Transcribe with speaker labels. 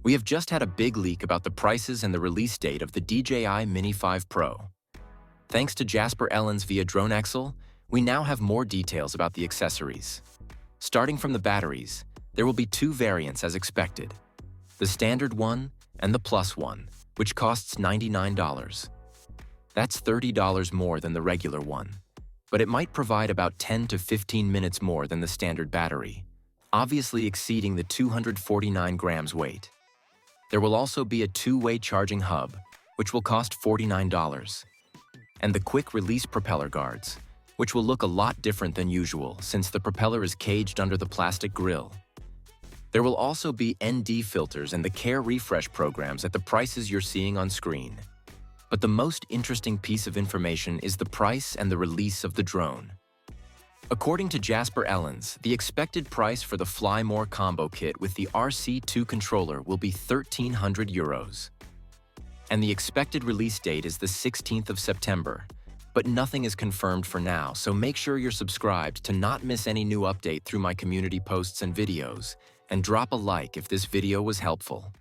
Speaker 1: We have just had a big leak about the prices and the release date of the DJI Mini 5 Pro. Thanks to Jasper Ellens via DroneXL, we now have more details about the accessories. Starting from the batteries, there will be two variants as expected: the standard one and the plus one, which costs $99. That's $30 more than the regular one, but it might provide about 10 to 15 minutes more than the standard battery, obviously exceeding the 249 grams weight. There will also be a two-way charging hub, which will cost $49, and the quick-release propeller guards, which will look a lot different than usual since the propeller is caged under the plastic grille. There will also be ND filters and the Care Refresh programs at the prices you're seeing on screen. But the most interesting piece of information is the price and the release of the drone. According to Jasper Ellens, the expected price for the Fly More combo kit with the RC2 controller will be €1,300. And the expected release date is the 16th of September. But nothing is confirmed for now, so make sure you're subscribed to not miss any new update through my community posts and videos, and drop a like if this video was helpful.